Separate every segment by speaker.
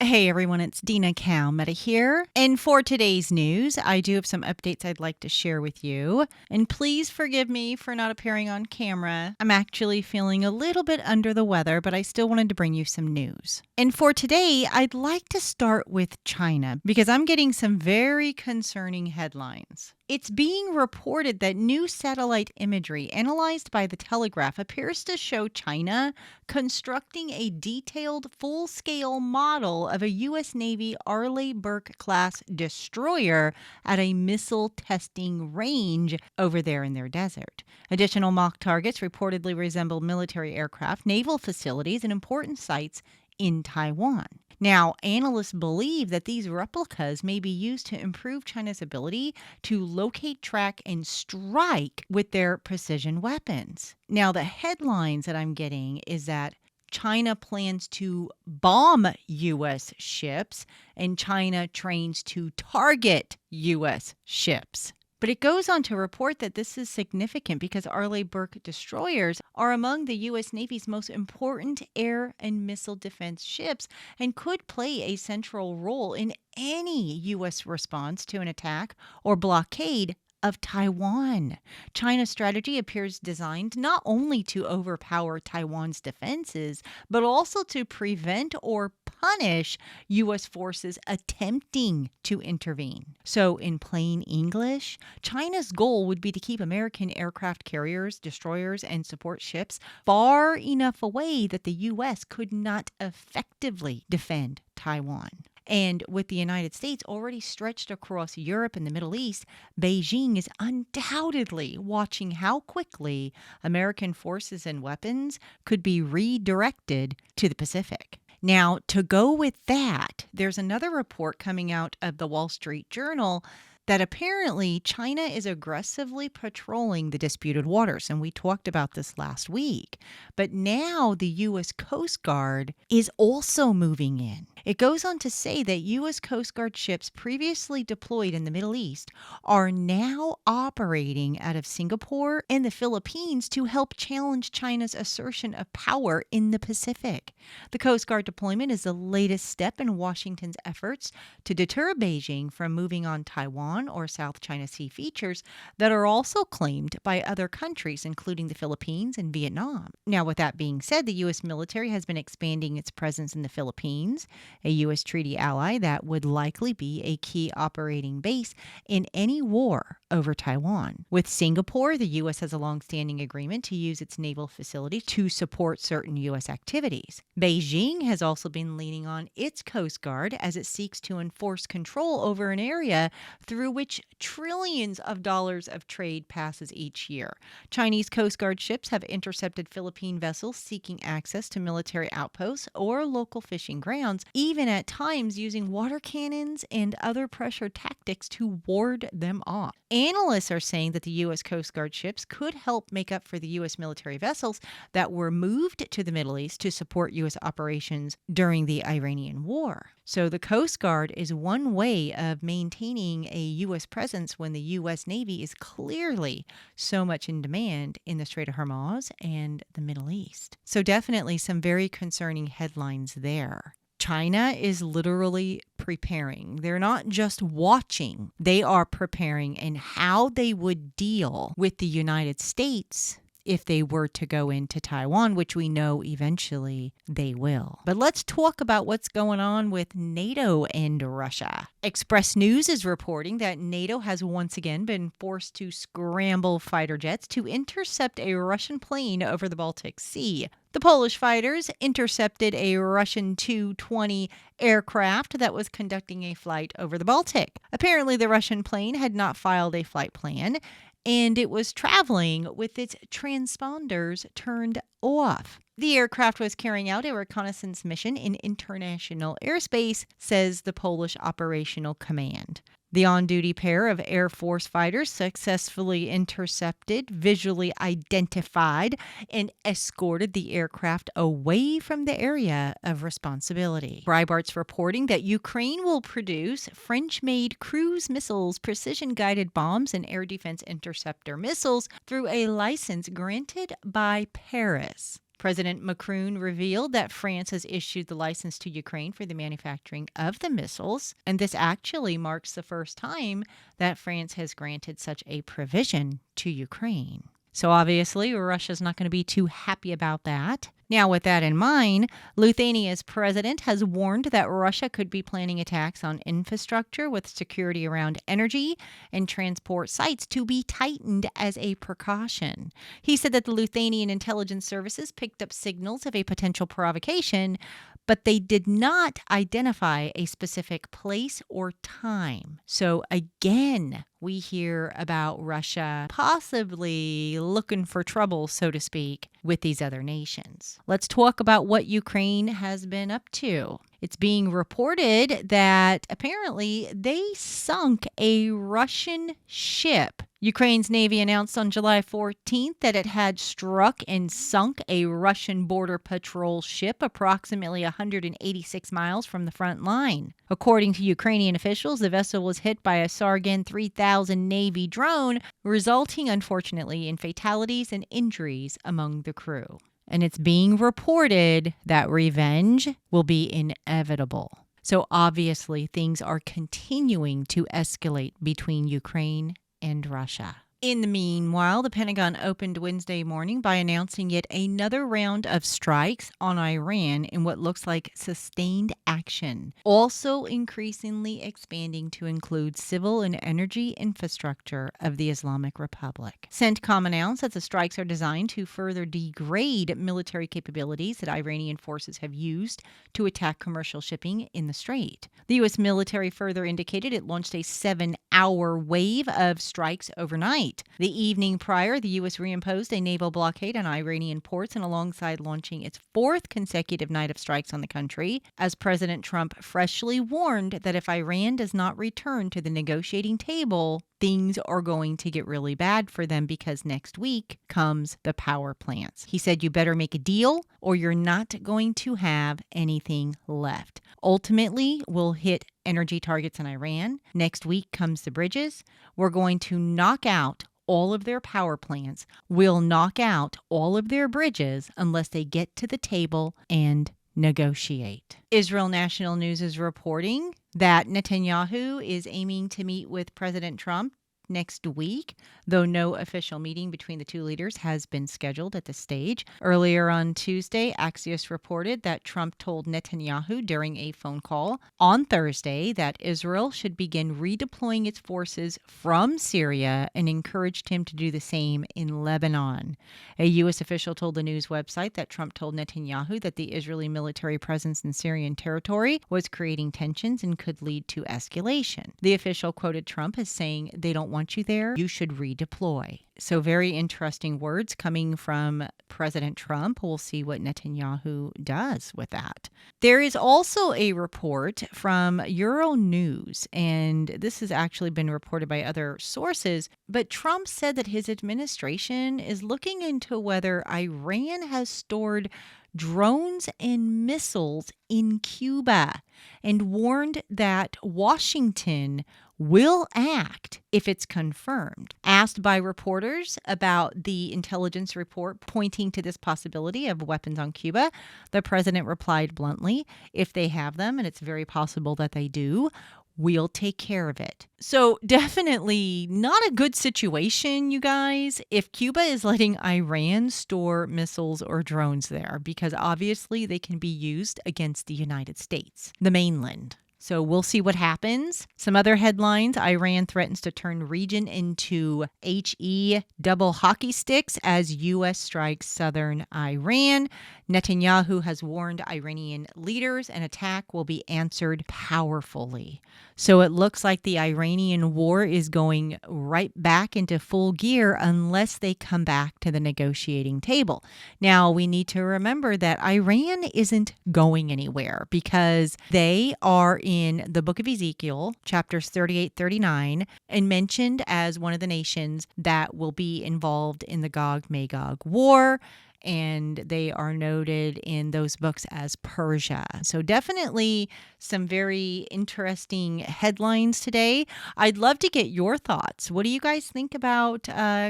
Speaker 1: Hey everyone, it's Dina Meta here. And for today's news, I do have some updates I'd like to share with you. And please forgive me for not appearing on camera. I'm actually feeling a little bit under the weather, but I still wanted to bring you some news. And for today, I'd like to start with China because I'm getting some very concerning headlines. It's being reported that new satellite imagery analyzed by the Telegraph appears to show China constructing a detailed full-scale model of a U.S. Navy Arleigh Burke-class destroyer at a missile testing range over there in their desert. Additional mock targets reportedly resemble military aircraft, naval facilities, and important sites in Taiwan. Now, analysts believe that these replicas may be used to improve China's ability to locate, track, and strike with their precision weapons. Now, the headlines that I'm getting is that China plans to bomb U.S. ships and China trains to target U.S. ships. But it goes on to report that this is significant because Arleigh Burke destroyers are among the U.S. Navy's most important air and missile defense ships and could play a central role in any U.S. response to an attack or blockade of Taiwan. China's strategy appears designed not only to overpower Taiwan's defenses, but also to prevent or punish U.S. forces attempting to intervene. So, in plain English, China's goal would be to keep American aircraft carriers, destroyers, and support ships far enough away that the U.S. could not effectively defend Taiwan. And with the United States already stretched across Europe and the Middle East, Beijing is undoubtedly watching how quickly American forces and weapons could be redirected to the Pacific. Now, to go with that, there's another report coming out of the Wall Street Journal that apparently China is aggressively patrolling the disputed waters. And we talked about this last week. But now the U.S. Coast Guard is also moving in. It goes on to say that U.S. Coast Guard ships previously deployed in the Middle East are now operating out of Singapore and the Philippines to help challenge China's assertion of power in the Pacific. The Coast Guard deployment is the latest step in Washington's efforts to deter Beijing from moving on Taiwan or South China Sea features that are also claimed by other countries, including the Philippines and Vietnam. Now, with that being said, the U.S. military has been expanding its presence in the Philippines, a U.S. treaty ally that would likely be a key operating base in any war over Taiwan. With Singapore, the U.S. has a long-standing agreement to use its naval facility to support certain U.S. activities. Beijing has also been leaning on its Coast Guard as it seeks to enforce control over an area through which trillions of dollars of trade passes each year. Chinese Coast Guard ships have intercepted Philippine vessels seeking access to military outposts or local fishing grounds, even at times using water cannons and other pressure tactics to ward them off. Analysts are saying that the U.S. Coast Guard ships could help make up for the U.S. military vessels that were moved to the Middle East to support U.S. operations during the Iranian War. So the Coast Guard is one way of maintaining a U.S. presence when the U.S. Navy is clearly so much in demand in the Strait of Hormuz and the Middle East. So definitely some very concerning headlines there. China is literally preparing. They're not just watching, they are preparing in how they would deal with the United States if they were to go into Taiwan, which we know eventually they will. But let's talk about what's going on with NATO and Russia. Express News is reporting that NATO has once again been forced to scramble fighter jets to intercept a Russian plane over the Baltic Sea. The Polish fighters intercepted a Russian Tu-20 aircraft that was conducting a flight over the Baltic. Apparently, the Russian plane had not filed a flight plan, and it was traveling with its transponders turned off. The aircraft was carrying out a reconnaissance mission in international airspace, says the Polish Operational Command. The on-duty pair of Air Force fighters successfully intercepted, visually identified, and escorted the aircraft away from the area of responsibility. Breitbart's reporting that Ukraine will produce French-made cruise missiles, precision-guided bombs, and air defense interceptor missiles through a license granted by Paris. President Macron revealed that France has issued the license to Ukraine for the manufacturing of the missiles, and this actually marks the first time that France has granted such a provision to Ukraine. So obviously, Russia's not going to be too happy about that. Now, with that in mind, Lithuania's president has warned that Russia could be planning attacks on infrastructure with security around energy and transport sites to be tightened as a precaution. He said that the Lithuanian intelligence services picked up signals of a potential provocation, but they did not identify a specific place or time. So again, we hear about Russia possibly looking for trouble, so to speak, with these other nations. Let's talk about what Ukraine has been up to. It's being reported that apparently they sunk a Russian ship. Ukraine's Navy announced on July 14th that it had struck and sunk a Russian border patrol ship approximately 186 miles from the front line. According to Ukrainian officials, the vessel was hit by a Sargon 3000 Navy drone, resulting, unfortunately, in fatalities and injuries among the crew. And it's being reported that revenge will be inevitable. So obviously, things are continuing to escalate between Ukraine and Russia. In the meanwhile, the Pentagon opened Wednesday morning by announcing yet another round of strikes on Iran in what looks like sustained action, also increasingly expanding to include civil and energy infrastructure of the Islamic Republic. CENTCOM announced that the strikes are designed to further degrade military capabilities that Iranian forces have used to attack commercial shipping in the strait. The U.S. military further indicated it launched a 7-hour wave of strikes overnight. The evening prior, the U.S. reimposed a naval blockade on Iranian ports and alongside launching its fourth consecutive night of strikes on the country, as President Trump freshly warned that if Iran does not return to the negotiating table, things are going to get really bad for them because next week comes the power plants. He said, you better make a deal or you're not going to have anything left. Ultimately, we'll hit energy targets in Iran. Next week comes the bridges. We're going to knock out all of their power plants. We'll knock out all of their bridges unless they get to the table and negotiate. Israel National News is reporting that Netanyahu is aiming to meet with President Trump next week, though no official meeting between the two leaders has been scheduled at this stage. Earlier on Tuesday, Axios reported that Trump told Netanyahu during a phone call on Thursday that Israel should begin redeploying its forces from Syria and encouraged him to do the same in Lebanon. A U.S. official told the news website that Trump told Netanyahu that the Israeli military presence in Syrian territory was creating tensions and could lead to escalation. The official quoted Trump as saying, "They don't want you there, you should redeploy." So very interesting words coming from President Trump. We'll see what Netanyahu does with that. There is also a report from Euronews, and this has actually been reported by other sources, but Trump said that his administration is looking into whether Iran has stored drones and missiles in Cuba and warned that Washington will act if it's confirmed. Asked by reporters about the intelligence report pointing to this possibility of weapons on Cuba, the president replied bluntly, "If they have them, and it's very possible that they do, we'll take care of it." So definitely not a good situation, you guys, if Cuba is letting Iran store missiles or drones there, because obviously they can be used against the United States, the mainland. So we'll see what happens. Some other headlines: Iran threatens to turn region into HE double hockey sticks as U.S. strikes southern Iran. Netanyahu has warned Iranian leaders an attack will be answered powerfully. So it looks like the Iranian war is going right back into full gear unless they come back to the negotiating table. Now, we need to remember that Iran isn't going anywhere because they are in the book of Ezekiel, chapters 38-39, and mentioned as one of the nations that will be involved in the Gog-Magog war. and they are noted in those books as Persia. So definitely some very interesting headlines today. I'd love to get your thoughts. What do you guys think about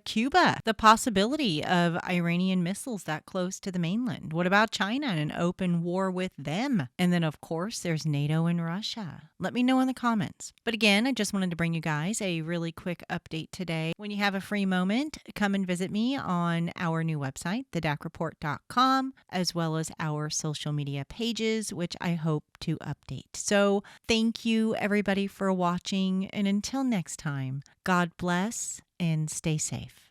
Speaker 1: Cuba? The possibility of Iranian missiles that close to the mainland. What about China and an open war with them? And then, of course, there's NATO and Russia. Let me know in the comments. But again, I just wanted to bring you guys a really quick update today. When you have a free moment, come and visit me on our new website, thedacreport.com, as well as our social media pages, which I hope to update. So thank you, everybody, for watching. And until next time, God bless and stay safe.